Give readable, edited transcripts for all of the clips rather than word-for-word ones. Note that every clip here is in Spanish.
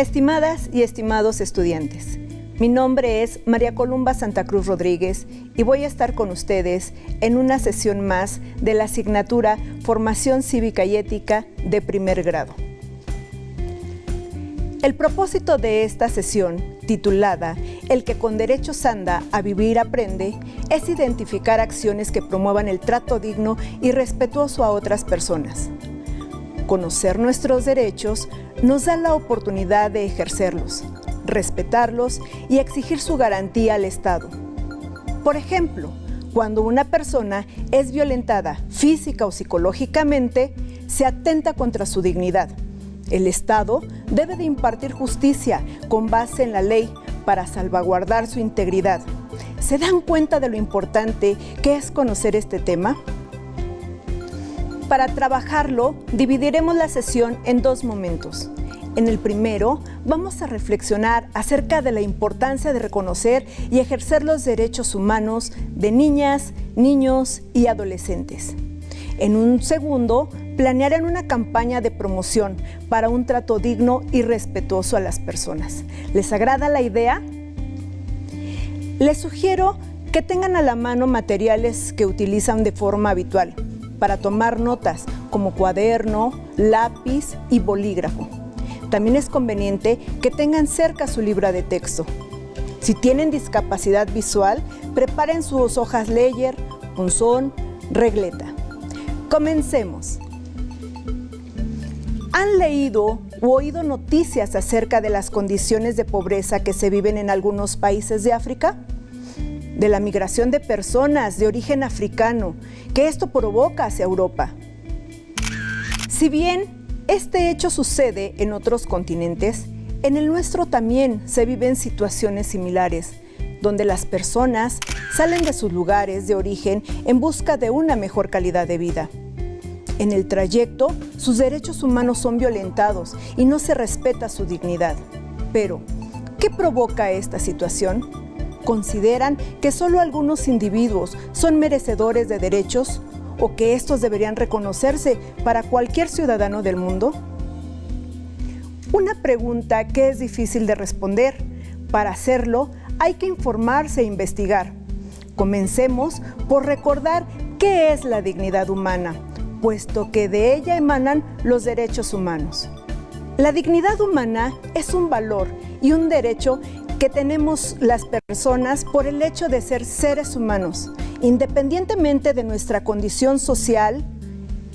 Estimadas y estimados estudiantes, mi nombre es María Columba Santa Cruz Rodríguez y voy a estar con ustedes en una sesión más de la asignatura Formación Cívica y Ética de primer grado. El propósito de esta sesión, titulada El que con derechos anda, a vivir aprende, es identificar acciones que promuevan el trato digno y respetuoso a otras personas. Conocer nuestros derechos nos da la oportunidad de ejercerlos, respetarlos y exigir su garantía al Estado. Por ejemplo, cuando una persona es violentada física o psicológicamente, se atenta contra su dignidad. El Estado debe de impartir justicia con base en la ley para salvaguardar su integridad. ¿Se dan cuenta de lo importante que es conocer este tema? Para trabajarlo, dividiremos la sesión en dos momentos. En el primero, vamos a reflexionar acerca de la importancia de reconocer y ejercer los derechos humanos de niñas, niños y adolescentes. En un segundo, planearán una campaña de promoción para un trato digno y respetuoso a las personas. ¿Les agrada la idea? Les sugiero que tengan a la mano materiales que utilizan de forma habitual para tomar notas, como cuaderno, lápiz y bolígrafo. También es conveniente que tengan cerca su libro de texto. Si tienen discapacidad visual, preparen sus hojas Ledger, punzón, regleta. Comencemos. ¿Han leído o oído noticias acerca de las condiciones de pobreza que se viven en algunos países de África? De la migración de personas de origen africano que esto provoca hacia Europa. Si bien este hecho sucede en otros continentes, en el nuestro también se viven situaciones similares, donde las personas salen de sus lugares de origen en busca de una mejor calidad de vida. En el trayecto, sus derechos humanos son violentados y no se respeta su dignidad. Pero, ¿qué provoca esta situación? ¿Consideran que solo algunos individuos son merecedores de derechos o que estos deberían reconocerse para cualquier ciudadano del mundo? Una pregunta que es difícil de responder. Para hacerlo, hay que informarse e investigar. Comencemos por recordar qué es la dignidad humana, puesto que de ella emanan los derechos humanos. La dignidad humana es un valor y un derecho que tenemos las personas por el hecho de ser seres humanos, independientemente de nuestra condición social,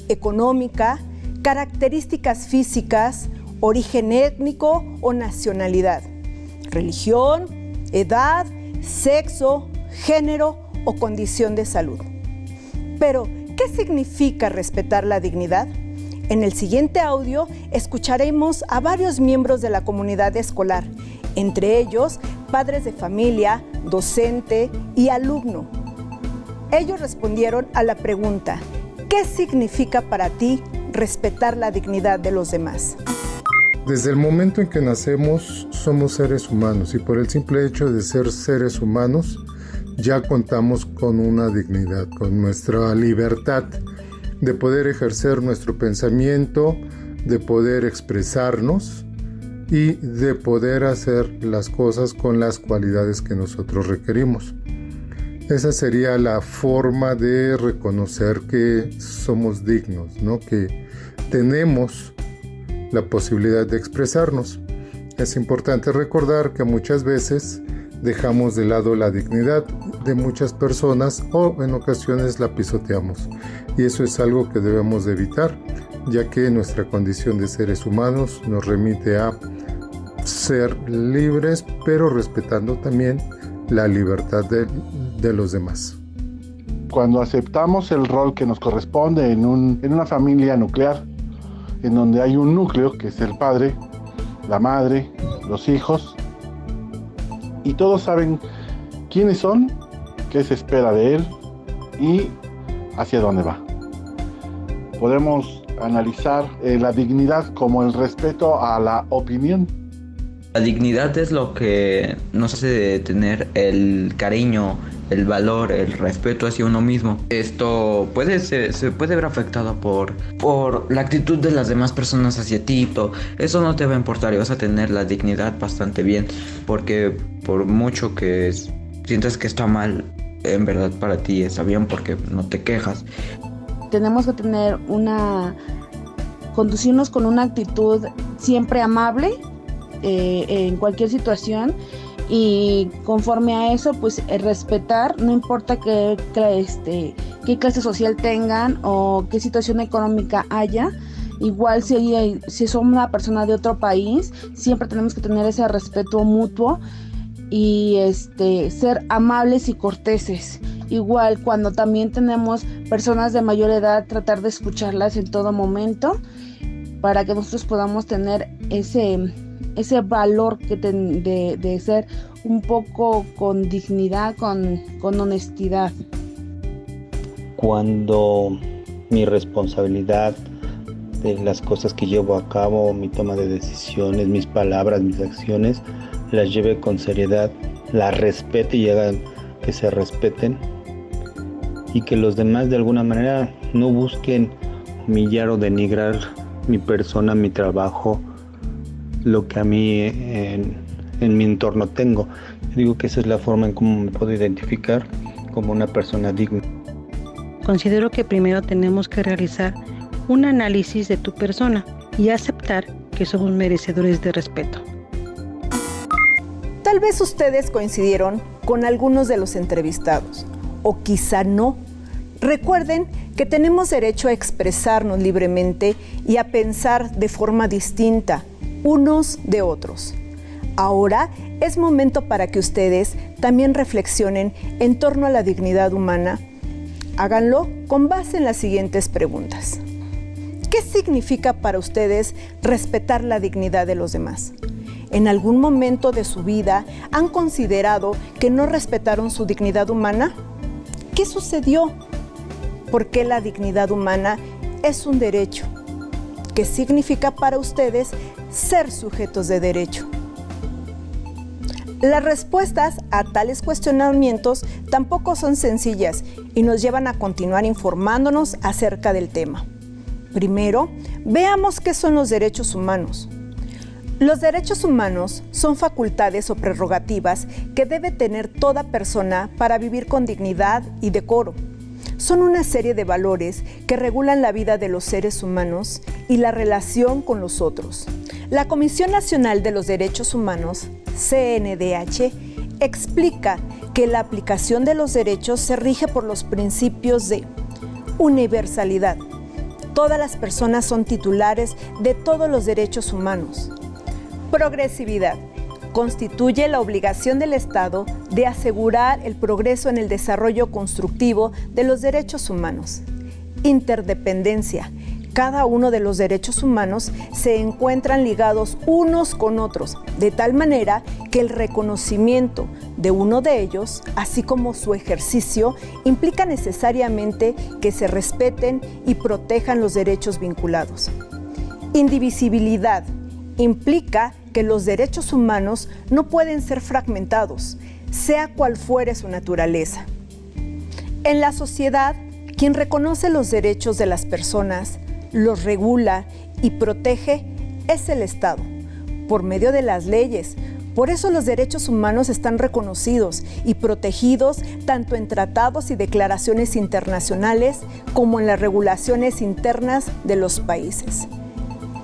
económica, características físicas, origen étnico o nacionalidad, religión, edad, sexo, género o condición de salud. Pero, ¿qué significa respetar la dignidad? En el siguiente audio escucharemos a varios miembros de la comunidad escolar, entre ellos padres de familia, docente y alumno. Ellos respondieron a la pregunta, ¿qué significa para ti respetar la dignidad de los demás? Desde el momento en que nacemos somos seres humanos y por el simple hecho de ser seres humanos ya contamos con una dignidad, con nuestra libertad de poder ejercer nuestro pensamiento, de poder expresarnos y de poder hacer las cosas con las cualidades que nosotros requerimos. Esa sería la forma de reconocer que somos dignos, ¿no? Que tenemos la posibilidad de expresarnos. Es importante recordar que muchas veces dejamos de lado la dignidad de muchas personas o en ocasiones la pisoteamos. Y eso es algo que debemos de evitar, ya que nuestra condición de seres humanos nos remite a ser libres, pero respetando también la libertad de los demás. Cuando aceptamos el rol que nos corresponde en una familia nuclear, en donde hay un núcleo que es el padre, la madre, los hijos, y todos saben quiénes son, qué se espera de él y hacia dónde va. Podemos analizar la dignidad como el respeto a la opinión. La dignidad es lo que nos hace tener el cariño el valor, el respeto hacia uno mismo. Esto se puede ver afectado por la actitud de las demás personas hacia ti. Eso no te va a importar y vas a tener la dignidad bastante bien, porque por mucho que sientas que está mal, en verdad para ti está bien porque no te quejas. Tenemos que conducirnos con una actitud siempre amable en cualquier situación, y conforme a eso pues respetar, no importa qué clase social tengan o qué situación económica haya. Igual si somos una persona de otro país, siempre tenemos que tener ese respeto mutuo y ser amables y corteses. Igual cuando también tenemos personas de mayor edad, tratar de escucharlas en todo momento para que nosotros podamos tener ese valor de ser un poco con dignidad, con honestidad. Cuando mi responsabilidad de las cosas que llevo a cabo, mi toma de decisiones, mis palabras, mis acciones, las lleve con seriedad, las respete y hagan que se respeten, y que los demás de alguna manera no busquen humillar o denigrar mi persona, mi trabajo, lo que a mí en mi entorno tengo. Yo digo que esa es la forma en cómo me puedo identificar como una persona digna. Considero que primero tenemos que realizar un análisis de tu persona y aceptar que somos merecedores de respeto. Tal vez ustedes coincidieron con algunos de los entrevistados, o quizá no. Recuerden que tenemos derecho a expresarnos libremente y a pensar de forma distinta unos de otros. Ahora es momento para que ustedes también reflexionen en torno a la dignidad humana. Háganlo con base en las siguientes preguntas. ¿Qué significa para ustedes respetar la dignidad de los demás? ¿En algún momento de su vida han considerado que no respetaron su dignidad humana? ¿Qué sucedió? ¿Por qué la dignidad humana es un derecho? ¿Qué significa para ustedes ser sujetos de derecho? Las respuestas a tales cuestionamientos tampoco son sencillas y nos llevan a continuar informándonos acerca del tema. Primero, veamos qué son los derechos humanos. Los derechos humanos son facultades o prerrogativas que debe tener toda persona para vivir con dignidad y decoro. Son una serie de valores que regulan la vida de los seres humanos y la relación con los otros. La Comisión Nacional de los Derechos Humanos, CNDH, explica que la aplicación de los derechos se rige por los principios de universalidad. Todas las personas son titulares de todos los derechos humanos. Progresividad. Constituye la obligación del Estado de asegurar el progreso en el desarrollo constructivo de los derechos humanos. Interdependencia. Cada uno de los derechos humanos se encuentran ligados unos con otros, de tal manera que el reconocimiento de uno de ellos, así como su ejercicio, implica necesariamente que se respeten y protejan los derechos vinculados. Indivisibilidad. Implica que los derechos humanos no pueden ser fragmentados, sea cual fuere su naturaleza. En la sociedad, quien reconoce los derechos de las personas, los regula y protege es el Estado, por medio de las leyes. Por eso los derechos humanos están reconocidos y protegidos tanto en tratados y declaraciones internacionales como en las regulaciones internas de los países.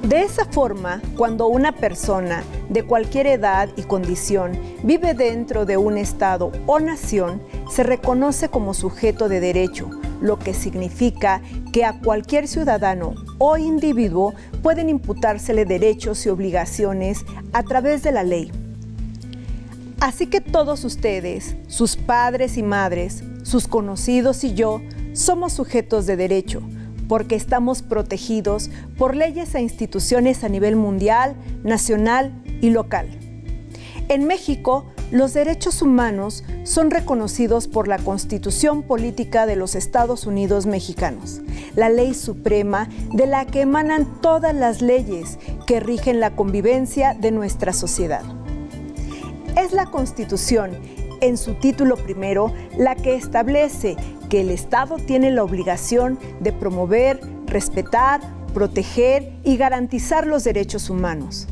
De esa forma, cuando una persona de cualquier edad y condición vive dentro de un Estado o nación, se reconoce como sujeto de derecho, lo que significa que a cualquier ciudadano o individuo pueden imputársele derechos y obligaciones a través de la ley. Así que todos ustedes, sus padres y madres, sus conocidos y yo, somos sujetos de derecho, porque estamos protegidos por leyes e instituciones a nivel mundial, nacional y local. En México, los derechos humanos son reconocidos por la Constitución Política de los Estados Unidos Mexicanos, la ley suprema de la que emanan todas las leyes que rigen la convivencia de nuestra sociedad. Es la Constitución en su título primero, la que establece que el Estado tiene la obligación de promover, respetar, proteger y garantizar los derechos humanos.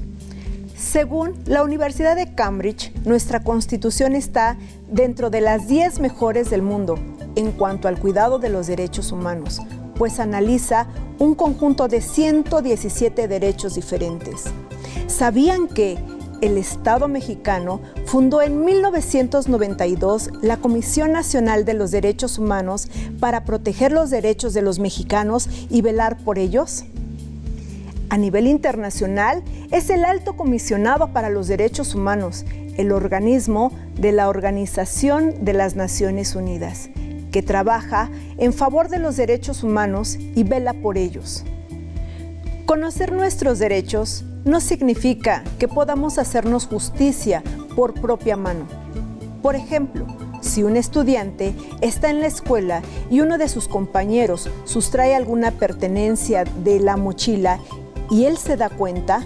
Según la Universidad de Cambridge, nuestra Constitución está dentro de las 10 mejores del mundo en cuanto al cuidado de los derechos humanos, pues analiza un conjunto de 117 derechos diferentes. ¿Sabían que el Estado mexicano fundó en 1992 la Comisión Nacional de los Derechos Humanos para proteger los derechos de los mexicanos y velar por ellos? A nivel internacional, es el Alto Comisionado para los Derechos Humanos, el organismo de la Organización de las Naciones Unidas, que trabaja en favor de los derechos humanos y vela por ellos. Conocer nuestros derechos no significa que podamos hacernos justicia por propia mano. Por ejemplo, si un estudiante está en la escuela y uno de sus compañeros sustrae alguna pertenencia de la mochila y él se da cuenta,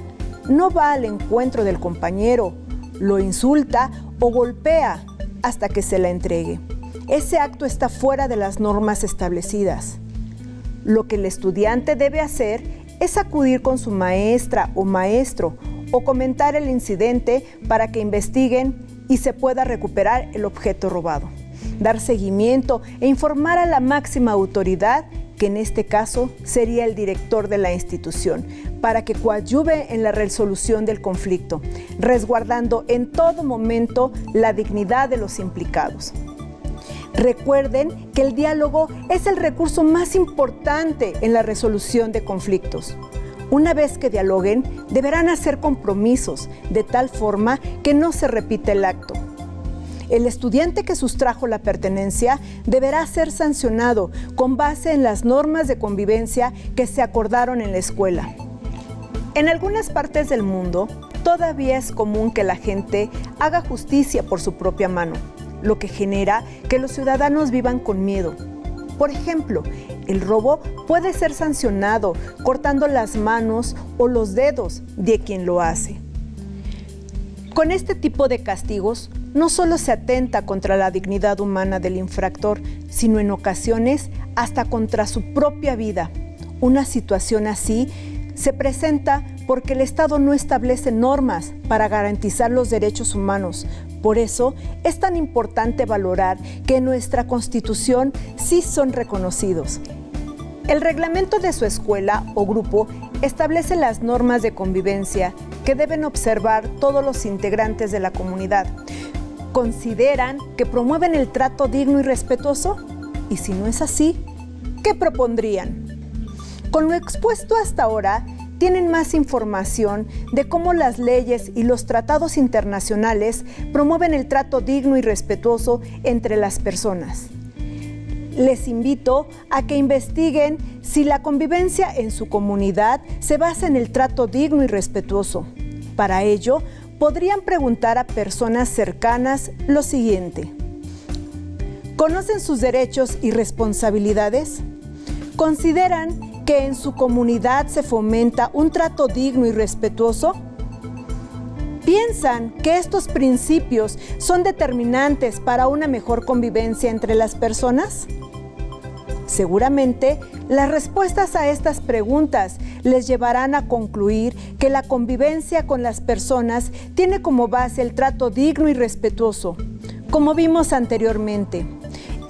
no va al encuentro del compañero, lo insulta o golpea hasta que se la entregue. Ese acto está fuera de las normas establecidas. Lo que el estudiante debe hacer es acudir con su maestra o maestro o comentar el incidente para que investiguen y se pueda recuperar el objeto robado. Dar seguimiento e informar a la máxima autoridad, que en este caso sería el director de la institución, para que coadyuve en la resolución del conflicto, resguardando en todo momento la dignidad de los implicados. Recuerden que el diálogo es el recurso más importante en la resolución de conflictos. Una vez que dialoguen, deberán hacer compromisos de tal forma que no se repita el acto. El estudiante que sustrajo la pertenencia deberá ser sancionado con base en las normas de convivencia que se acordaron en la escuela. En algunas partes del mundo, todavía es común que la gente haga justicia por su propia mano, lo que genera que los ciudadanos vivan con miedo. Por ejemplo, el robo puede ser sancionado cortando las manos o los dedos de quien lo hace. Con este tipo de castigos, no solo se atenta contra la dignidad humana del infractor, sino en ocasiones hasta contra su propia vida. Una situación así se presenta porque el Estado no establece normas para garantizar los derechos humanos. Por eso es tan importante valorar que en nuestra Constitución sí son reconocidos. El reglamento de su escuela o grupo establece las normas de convivencia que deben observar todos los integrantes de la comunidad. ¿Consideran que promueven el trato digno y respetuoso? Y si no es así, ¿qué propondrían? Con lo expuesto hasta ahora, tienen más información de cómo las leyes y los tratados internacionales promueven el trato digno y respetuoso entre las personas. Les invito a que investiguen si la convivencia en su comunidad se basa en el trato digno y respetuoso. Para ello, podrían preguntar a personas cercanas lo siguiente: ¿conocen sus derechos y responsabilidades? ¿Consideran que en su comunidad se fomenta un trato digno y respetuoso? ¿Piensan que estos principios son determinantes para una mejor convivencia entre las personas? Seguramente, las respuestas a estas preguntas les llevarán a concluir que la convivencia con las personas tiene como base el trato digno y respetuoso, como vimos anteriormente.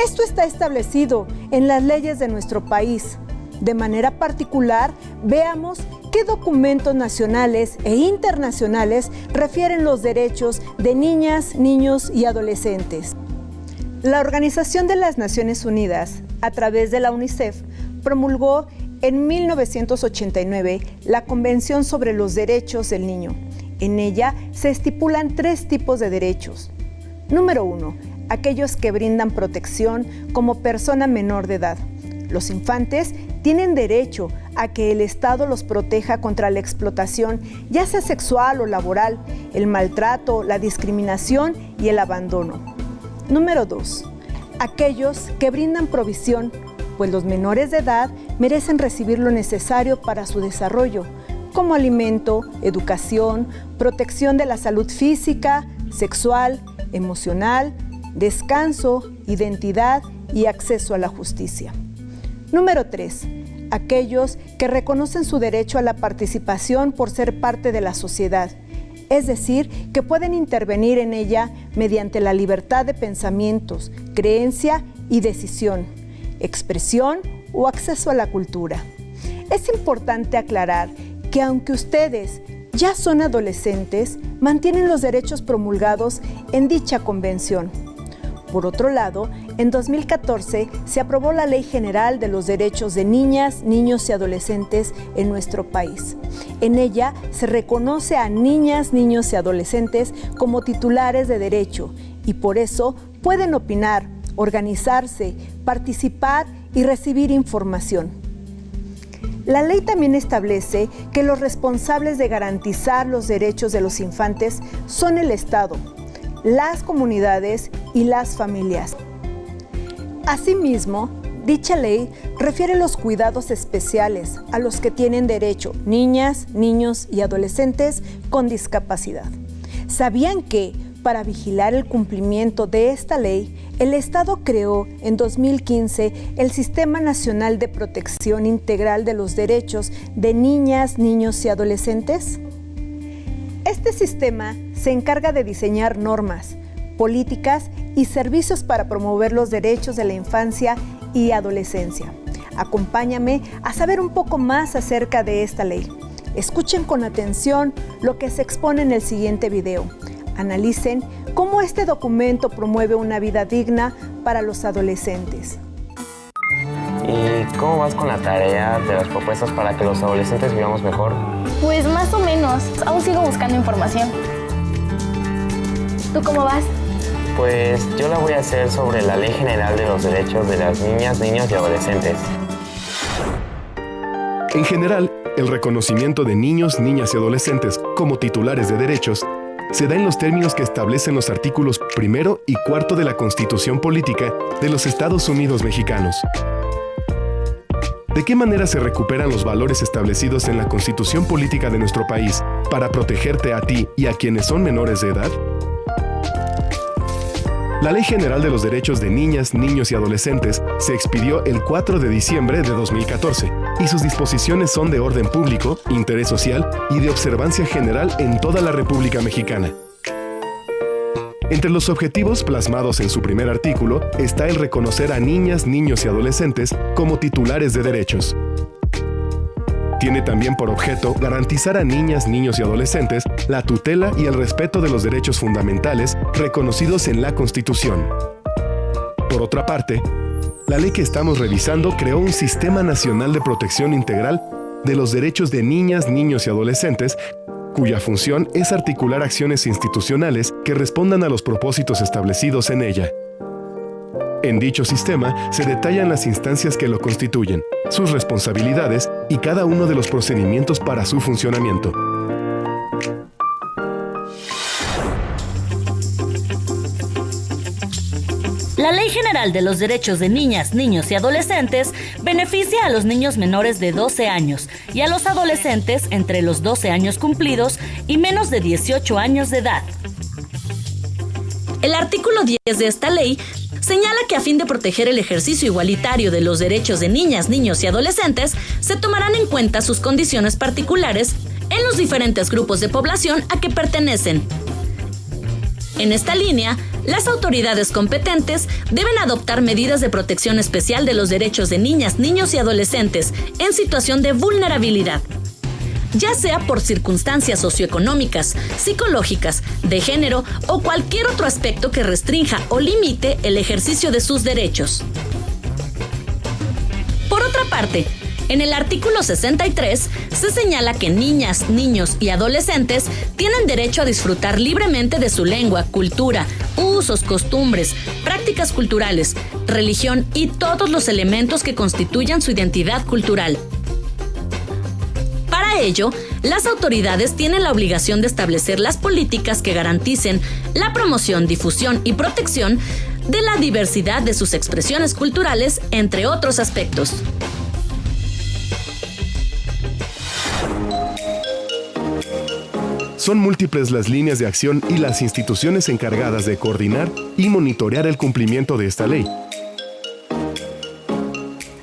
Esto está establecido en las leyes de nuestro país. De manera particular, veamos qué documentos nacionales e internacionales refieren los derechos de niñas, niños y adolescentes. La Organización de las Naciones Unidas, a través de la UNICEF, promulgó en 1989 la Convención sobre los Derechos del Niño. En ella se estipulan 3 tipos de derechos. Número 1, aquellos que brindan protección como persona menor de edad. Los infantes tienen derecho a que el Estado los proteja contra la explotación, ya sea sexual o laboral, el maltrato, la discriminación y el abandono. Número 2. Aquellos que brindan provisión, pues los menores de edad merecen recibir lo necesario para su desarrollo, como alimento, educación, protección de la salud física, sexual, emocional, descanso, identidad y acceso a la justicia. Número 3. Aquellos que reconocen su derecho a la participación por ser parte de la sociedad, es decir, que pueden intervenir en ella mediante la libertad de pensamientos, creencia y decisión, expresión o acceso a la cultura. Es importante aclarar que aunque ustedes ya son adolescentes, mantienen los derechos promulgados en dicha convención. Por otro lado, en 2014 se aprobó la Ley General de los Derechos de Niñas, Niños y Adolescentes en nuestro país. En ella se reconoce a niñas, niños y adolescentes como titulares de derecho y por eso pueden opinar, organizarse, participar y recibir información. La ley también establece que los responsables de garantizar los derechos de los infantes son el Estado, las comunidades y las familias. Asimismo, dicha ley refiere los cuidados especiales a los que tienen derecho niñas, niños y adolescentes con discapacidad. ¿Sabían que, para vigilar el cumplimiento de esta ley, el Estado creó en 2015 el Sistema Nacional de Protección Integral de los Derechos de Niñas, Niños y Adolescentes? Este sistema se encarga de diseñar normas, políticas y servicios para promover los derechos de la infancia y adolescencia. Acompáñame a saber un poco más acerca de esta ley. Escuchen con atención lo que se expone en el siguiente video. Analicen cómo este documento promueve una vida digna para los adolescentes. ¿Y cómo vas con la tarea de las propuestas para que los adolescentes vivamos mejor? Pues más o menos, aún sigo buscando información. ¿Tú cómo vas? Pues yo la voy a hacer sobre la Ley General de los Derechos de las Niñas, Niños y Adolescentes. En general, el reconocimiento de niños, niñas y adolescentes como titulares de derechos se da en los términos que establecen los artículos 1 y 4 de la Constitución Política de los Estados Unidos Mexicanos. ¿De qué manera se recuperan los valores establecidos en la Constitución Política de nuestro país para protegerte a ti y a quienes son menores de edad? La Ley General de los Derechos de Niñas, Niños y Adolescentes se expidió el 4 de diciembre de 2014 y sus disposiciones son de orden público, interés social y de observancia general en toda la República Mexicana. Entre los objetivos plasmados en su primer artículo está el reconocer a niñas, niños y adolescentes como titulares de derechos. Tiene también por objeto garantizar a niñas, niños y adolescentes la tutela y el respeto de los derechos fundamentales reconocidos en la Constitución. Por otra parte, la ley que estamos revisando creó un Sistema Nacional de Protección Integral de los Derechos de Niñas, Niños y Adolescentes, cuya función es articular acciones institucionales que respondan a los propósitos establecidos en ella. En dicho sistema se detallan las instancias que lo constituyen, sus responsabilidades y cada uno de los procedimientos para su funcionamiento. La Ley General de los Derechos de Niñas, Niños y Adolescentes beneficia a los niños menores de 12 años y a los adolescentes entre los 12 años cumplidos y menos de 18 años de edad. El artículo 10 de esta ley señala que a fin de proteger el ejercicio igualitario de los derechos de niñas, niños y adolescentes, se tomarán en cuenta sus condiciones particulares en los diferentes grupos de población a que pertenecen. En esta línea, las autoridades competentes deben adoptar medidas de protección especial de los derechos de niñas, niños y adolescentes en situación de vulnerabilidad, ya sea por circunstancias socioeconómicas, psicológicas, de género o cualquier otro aspecto que restrinja o limite el ejercicio de sus derechos. Por otra parte, en el artículo 63 se señala que niñas, niños y adolescentes tienen derecho a disfrutar libremente de su lengua, cultura, usos, costumbres, prácticas culturales, religión y todos los elementos que constituyan su identidad cultural. Para ello, las autoridades tienen la obligación de establecer las políticas que garanticen la promoción, difusión y protección de la diversidad de sus expresiones culturales, entre otros aspectos. Son múltiples las líneas de acción y las instituciones encargadas de coordinar y monitorear el cumplimiento de esta ley.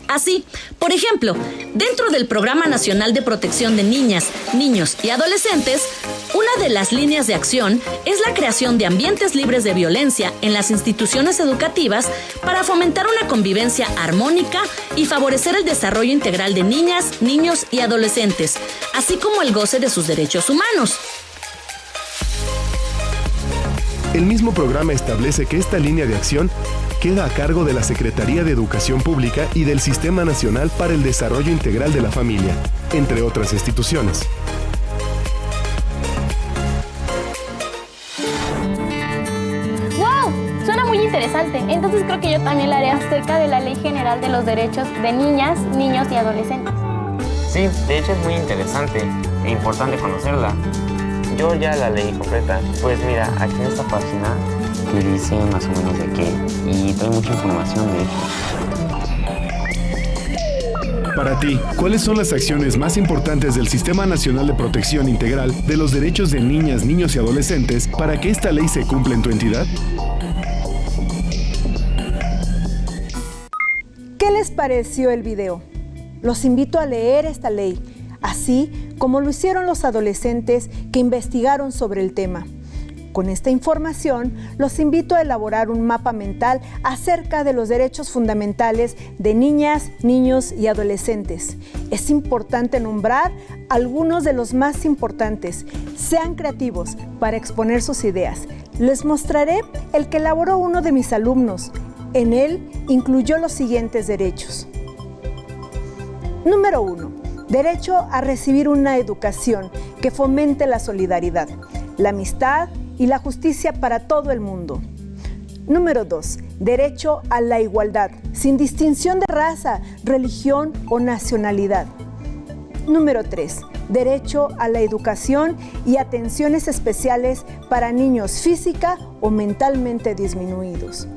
Así, por ejemplo, dentro del Programa Nacional de Protección de Niñas, Niños y Adolescentes, una de las líneas de acción es la creación de ambientes libres de violencia en las instituciones educativas para fomentar una convivencia armónica y favorecer el desarrollo integral de niñas, niños y adolescentes, así como el goce de sus derechos humanos. El mismo programa establece que esta línea de acción queda a cargo de la Secretaría de Educación Pública y del Sistema Nacional para el Desarrollo Integral de la Familia, entre otras instituciones. ¡Wow! Suena muy interesante. Entonces creo que yo también la haré acerca de la Ley General de los Derechos de Niñas, Niños y Adolescentes. Sí, de hecho es muy interesante e importante conocerla. Yo ya la leí completa. Pues mira, aquí en esta página que dice más o menos de qué y trae mucha información de esto. Para ti, ¿cuáles son las acciones más importantes del Sistema Nacional de Protección Integral de los Derechos de Niñas, Niños y Adolescentes para que esta ley se cumpla en tu entidad? ¿Qué les pareció el video? Los invito a leer esta ley, así como lo hicieron los adolescentes que investigaron sobre el tema. Con esta información, los invito a elaborar un mapa mental acerca de los derechos fundamentales de niñas, niños y adolescentes. Es importante nombrar algunos de los más importantes. Sean creativos para exponer sus ideas. Les mostraré el que elaboró uno de mis alumnos. En él incluyó los siguientes derechos. Número 1. Derecho a recibir una educación que fomente la solidaridad, la amistad y la justicia para todo el mundo. Número 2. Derecho a la igualdad, sin distinción de raza, religión o nacionalidad. Número 3. Derecho a la educación y atenciones especiales para niños física o mentalmente disminuidos.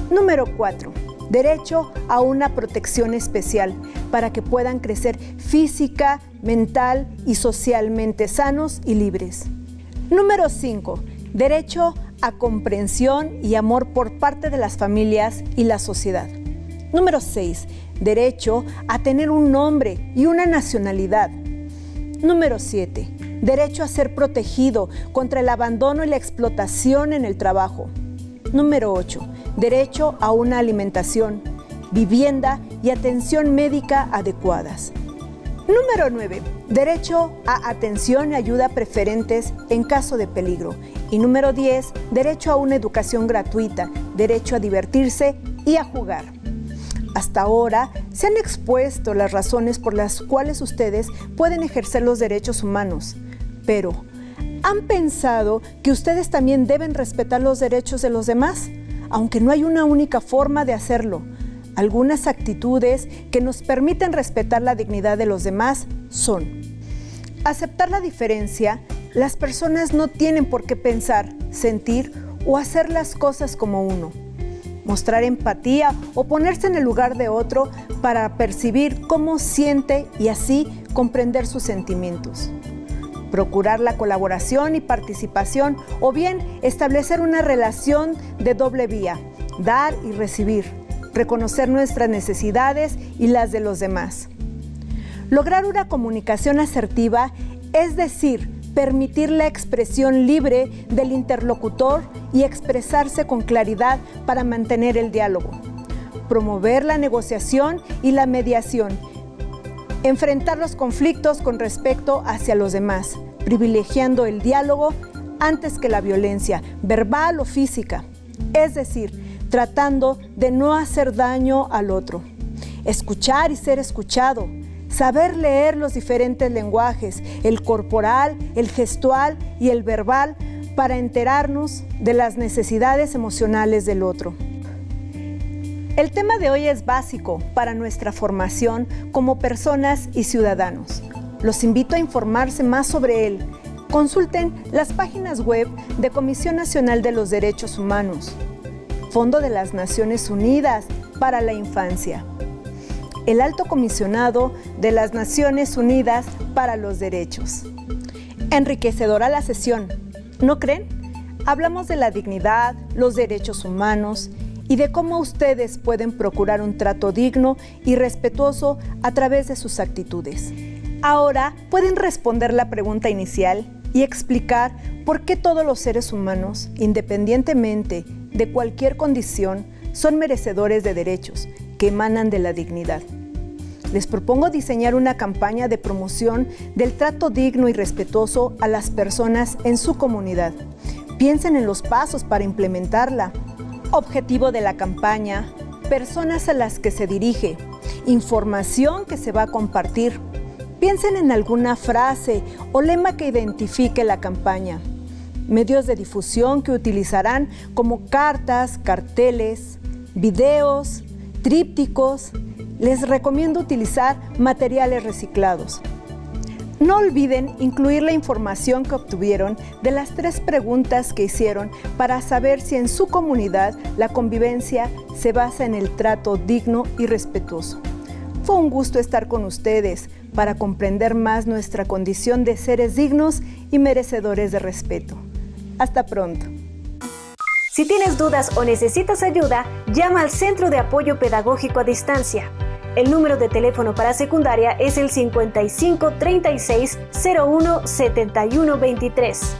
Número 4. Derecho a una protección especial para que puedan crecer física, mental y socialmente sanos y libres. Número 5. Derecho a comprensión y amor por parte de las familias y la sociedad. Número 6. Derecho a tener un nombre y una nacionalidad. Número 7. Derecho a ser protegido contra el abandono y la explotación en el trabajo. Número 8. Derecho a una alimentación, vivienda y atención médica adecuadas. Número 9. Derecho a atención y ayuda preferentes en caso de peligro. Y número 10. Derecho a una educación gratuita, derecho a divertirse y a jugar. Hasta ahora se han expuesto las razones por las cuales ustedes pueden ejercer los derechos humanos, pero ¿han pensado que ustedes también deben respetar los derechos de los demás? Aunque no hay una única forma de hacerlo. Algunas actitudes que nos permiten respetar la dignidad de los demás son: aceptar la diferencia. Las personas no tienen por qué pensar, sentir o hacer las cosas como uno. Mostrar empatía o ponerse en el lugar de otro para percibir cómo siente y así comprender sus sentimientos. Procurar la colaboración y participación o bien establecer una relación de doble vía, dar y recibir, reconocer nuestras necesidades y las de los demás. Lograr una comunicación asertiva, es decir, permitir la expresión libre del interlocutor y expresarse con claridad para mantener el diálogo. Promover la negociación y la mediación. Enfrentar los conflictos con respeto hacia los demás, privilegiando el diálogo antes que la violencia, verbal o física. Es decir, tratando de no hacer daño al otro. Escuchar y ser escuchado. Saber leer los diferentes lenguajes, el corporal, el gestual y el verbal, para enterarnos de las necesidades emocionales del otro. El tema de hoy es básico para nuestra formación como personas y ciudadanos. Los invito a informarse más sobre él. Consulten las páginas web de Comisión Nacional de los Derechos Humanos, Fondo de las Naciones Unidas para la Infancia, el Alto Comisionado de las Naciones Unidas para los Derechos, Enriquecedora la sesión, ¿no creen? Hablamos de la dignidad, los derechos humanos y de cómo ustedes pueden procurar un trato digno y respetuoso a través de sus actitudes. Ahora pueden responder la pregunta inicial y explicar por qué todos los seres humanos, independientemente de cualquier condición, son merecedores de derechos que emanan de la dignidad. Les propongo diseñar una campaña de promoción del trato digno y respetuoso a las personas en su comunidad. Piensen en los pasos para implementarla. Objetivo de la campaña, personas a las que se dirige, información que se va a compartir. Piensen en alguna frase o lema que identifique la campaña. Medios de difusión que utilizarán como cartas, carteles, videos, trípticos. Les recomiendo utilizar materiales reciclados. No olviden incluir la información que obtuvieron de las 3 preguntas que hicieron para saber si en su comunidad la convivencia se basa en el trato digno y respetuoso. Fue un gusto estar con ustedes para comprender más nuestra condición de seres dignos y merecedores de respeto. Hasta pronto. Si tienes dudas o necesitas ayuda, llama al Centro de Apoyo Pedagógico a Distancia. El número de teléfono para secundaria es el 55 36 01 71 23.